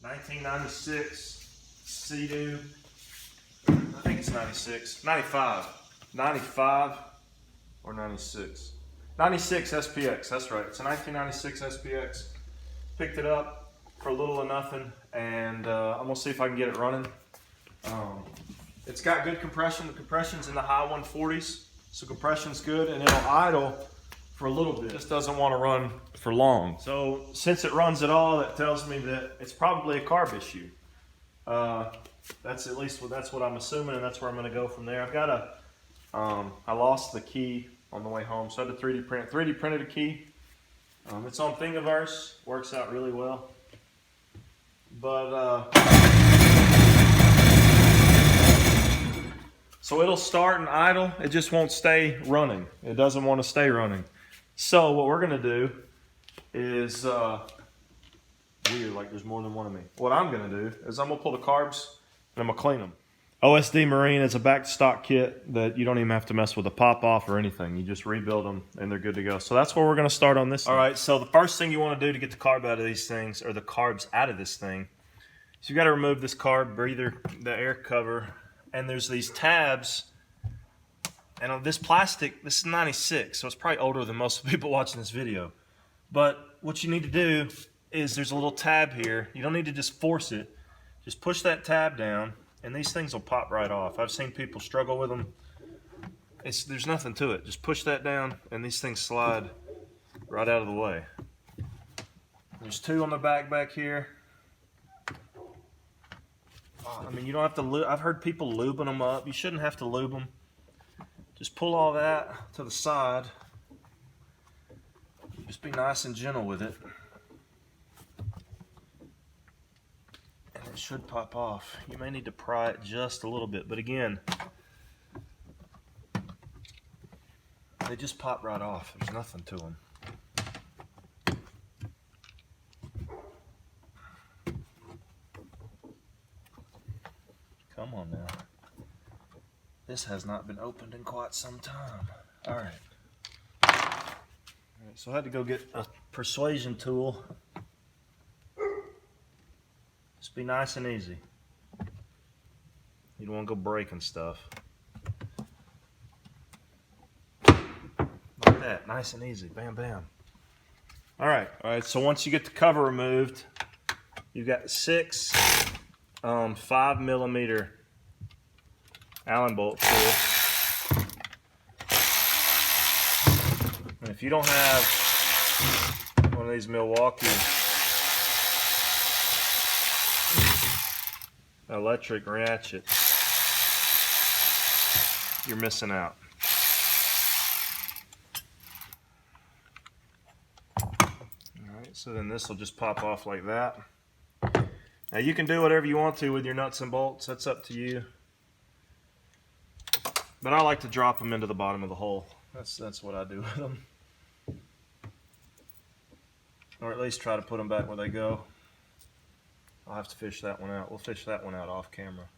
1996 Sea-Doo. I think it's 96, 95 or 96. 96 SPX, that's right. It's a 1996 SPX. Picked it up for a little or nothing, and I'm gonna see if I can get it running. It's got good compression. The compression's in the high 140s, so compression's good, and it'll idle for a little bit. It just doesn't want to run for long. So since it runs at all, that tells me that it's probably a carb issue. That's at least that's what I'm assuming, and that's where I'm going to go from there. I've got I lost the key on the way home, so I had to 3D print. 3D printed a key. It's on Thingiverse, works out really well. But so it'll start and idle. It just won't stay running. It doesn't want to stay running. So what we're gonna do is weird, like there's more than one of me. What I'm gonna do is I'm gonna pull the carbs and I'm gonna clean them. OSD Marine is a back to stock kit that you don't even have to mess with a pop off or anything. You just rebuild them and they're good to go. So that's where we're gonna start on this. All right, so the first thing you wanna do to get the carb out of these things, or the carbs out of this thing, is you gotta remove this carb breather, the air cover, and there's these tabs. And on this plastic, this is 96, so it's probably older than most people watching this video. But what you need to do is there's a little tab here. You don't need to just force it. Just push that tab down, and these things will pop right off. I've seen people struggle with them. There's nothing to it. Just push that down, and these things slide right out of the way. There's two on the back here. I mean, you don't have to lube. I've heard people lubing them up. You shouldn't have to lube them. Just pull all that to the side. Just be nice and gentle with it. And it should pop off. You may need to pry it just a little bit, but again, they just pop right off. There's nothing to them. Come on now. This has not been opened in quite some time. All right, so I had to go get a persuasion tool. Just be nice and easy. You don't want to go breaking stuff. Like that, nice and easy, bam, bam. All right, so once you get the cover removed, you've got 6 5mm Allen bolt tool. And if you don't have one of these Milwaukee electric ratchets, you're missing out. Alright, so then this will just pop off like that. Now you can do whatever you want to with your nuts and bolts, that's up to you. But I like to drop them into the bottom of the hole. That's what I do with them. Or at least try to put them back where they go. I'll have to fish that one out. We'll fish that one out off camera.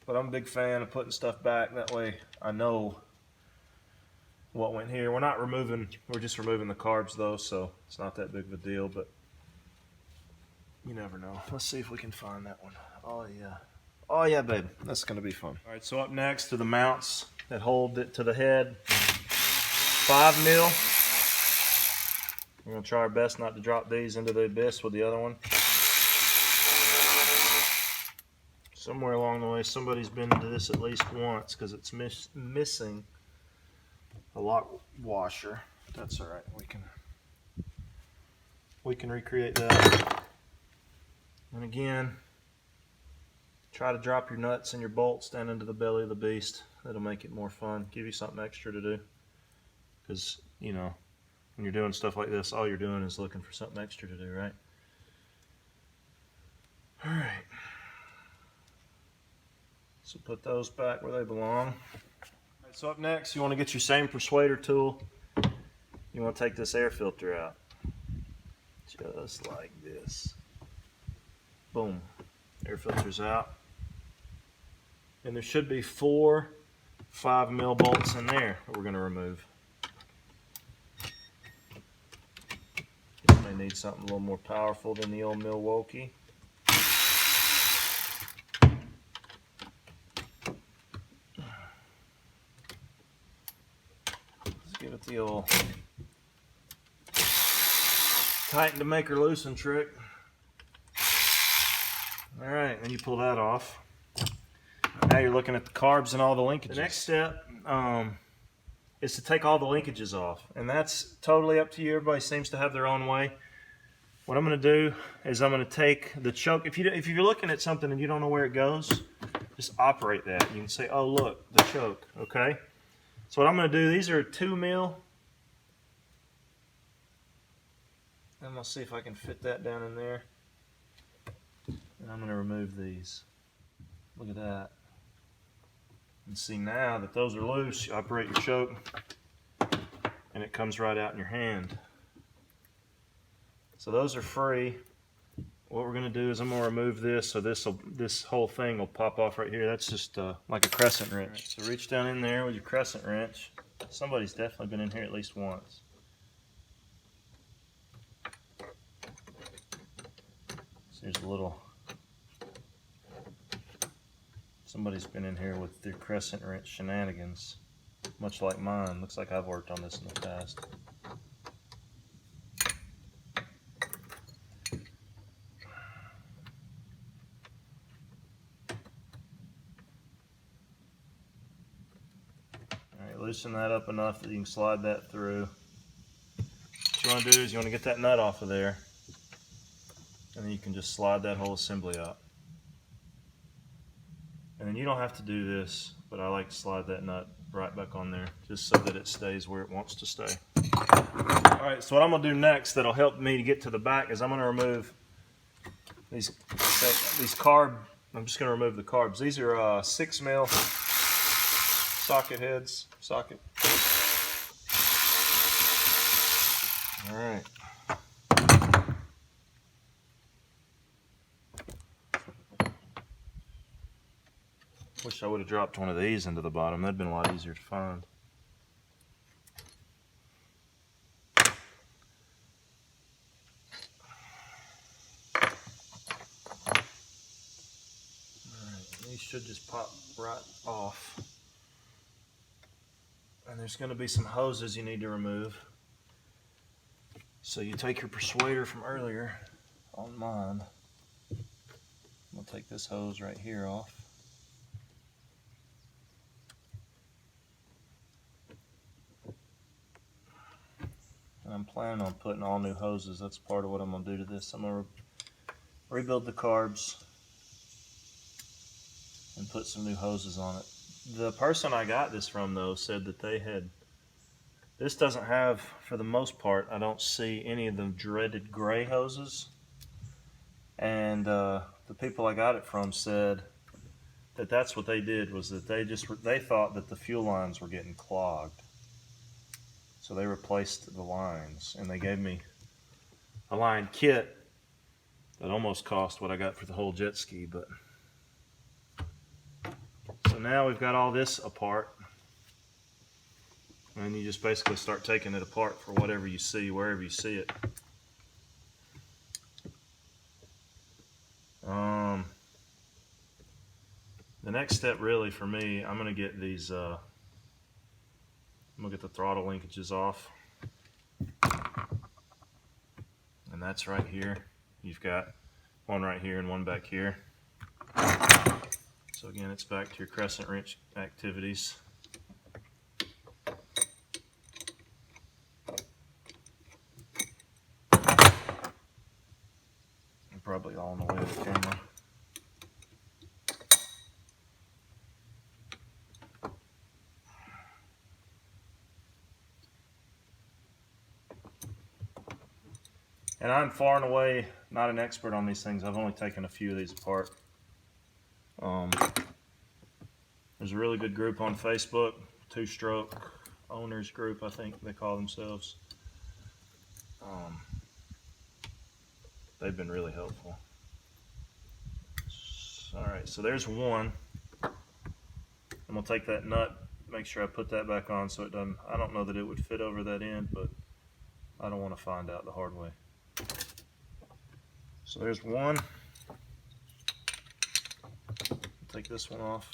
But I'm a big fan of putting stuff back. That way I know what went here. We're just removing the carbs though, so it's not that big of a deal, but you never know. Let's see if we can find that one. Oh yeah. Oh yeah, babe, that's gonna be fun. All right, so up next are the mounts that hold it to the head. 5mm. We're gonna try our best not to drop these into the abyss with the other one. Somewhere along the way, somebody's been into this at least once because it's missing a lock washer. That's all right. We can recreate that. And again, try to drop your nuts and your bolts down into the belly of the beast. That'll make it more fun. Give you something extra to do. Because, you know, when you're doing stuff like this, all you're doing is looking for something extra to do, right? All right. So put those back where they belong. All right, so up next, you want to get your same persuader tool. You want to take this air filter out. Just like this. Boom. Air filter's out. And there should be 4 5mm bolts in there that we're going to remove. You may need something a little more powerful than the old Milwaukee. with the old tighten to make her loosen trick. All right, then you pull that off. Now you're looking at the carbs and all the linkages. The next step is to take all the linkages off, and that's totally up to you. Everybody seems to have their own way. What I'm going to do is I'm going to take the choke. If you're looking at something and you don't know where it goes, just operate that. You can say, oh look, the choke, okay? So what I'm going to do, these are 2 mil. I'm going to see if I can fit that down in there. And I'm going to remove these. Look at that. And see now that those are loose, you operate your choke and it comes right out in your hand. So those are free. What we're going to do is I'm going to remove this, so this whole thing will pop off right here. That's just like a crescent wrench. So reach down in there with your crescent wrench. Somebody's definitely been in here at least once. So here's a little. Somebody's been in here with their crescent wrench shenanigans, much like mine. Looks like I've worked on this in the past. Loosen that up enough that you can slide that through. What you want to do is you want to get that nut off of there, and then you can just slide that whole assembly up. And then you don't have to do this, but I like to slide that nut right back on there just so that it stays where it wants to stay. Alright, so what I'm going to do next that'll help me to get to the back is I'm going to remove these carb. I'm just going to remove the carbs. These are 6 mil socket heads. Socket. All right. Wish I would have dropped one of these into the bottom. That'd been a lot easier to find. All right. These should just pop right off. And there's going to be some hoses you need to remove. So you take your persuader from earlier on mine. I'm going to take this hose right here off. And I'm planning on putting all new hoses. That's part of what I'm going to do to this. I'm going to rebuild the carbs and put some new hoses on it. The person I got this from, though, said that they had, this doesn't have, for the most part, I don't see any of the dreaded gray hoses. And the people I got it from said that that's what they did, was that they thought that the fuel lines were getting clogged. So they replaced the lines, and they gave me a line kit that almost cost what I got for the whole jet ski, but so now we've got all this apart, and you just basically start taking it apart for whatever you see, wherever you see it. The next step really for me, I'm going to get these, I'm going to get the throttle linkages off. And that's right here. You've got one right here and one back here. So again, it's back to your crescent wrench activities. I'm probably all in the way of the camera. And I'm far and away not an expert on these things. I've only taken a few of these apart. There's a really good group on Facebook, two-stroke owners group, I think they call themselves. They've been really helpful. Alright, so there's one. I'm going to take that nut, make sure I put that back on so it doesn't, I don't know that it would fit over that end, but I don't want to find out the hard way. So there's one. Take this one off.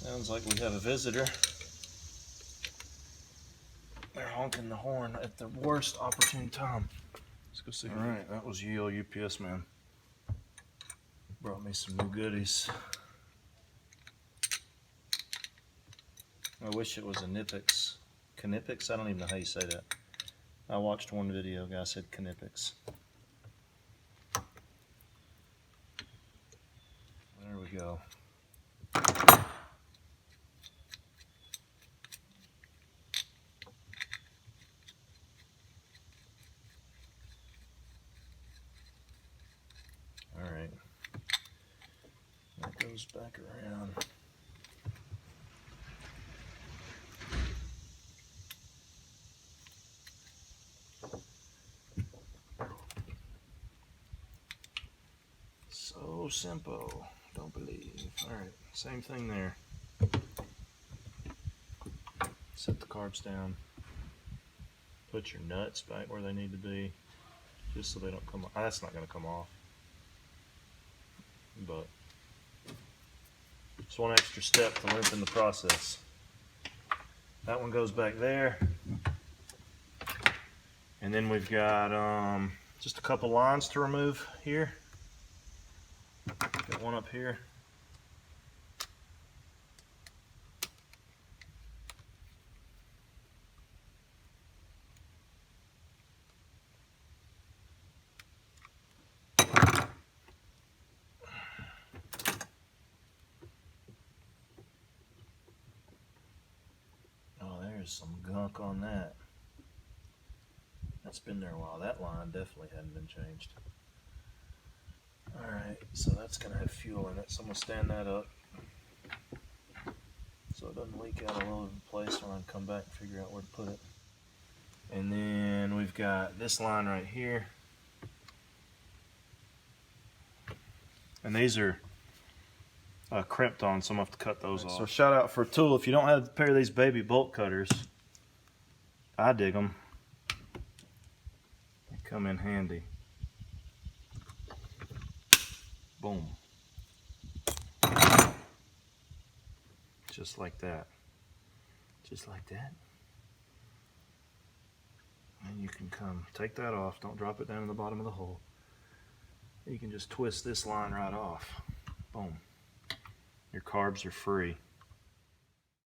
Sounds like we have a visitor. They're honking the horn at the worst opportune time. Let's go see. All right, that was Yale UPS man. Brought me some new goodies. I wish it was a Knipix. Knipix? I don't even know how you say that. I watched one video, guy said Knipix. There we go. All right. That goes back around. So simple. Don't believe. All right. Same thing there. Set the carbs down. Put your nuts back where they need to be, just so they don't come off. That's not going to come off, but just one extra step to lengthen the process. That one goes back there, and then we've got just a couple lines to remove here. Got one up here. There's some gunk on that. That's been there a while. That line definitely hadn't been changed. Alright, so that's going to have fuel in it. So I'm going to stand that up so it doesn't leak out all over the place when I come back and figure out where to put it. And then we've got this line right here. And these are crimped on, so I'm going to have to cut those off. So shout out for a tool. If you don't have a pair of these baby bolt cutters, I dig them. They come in handy. Boom. Just like that. Just like that. And you can come take that off. Don't drop it down in the bottom of the hole. You can just twist this line right off. Boom. Your carbs are free.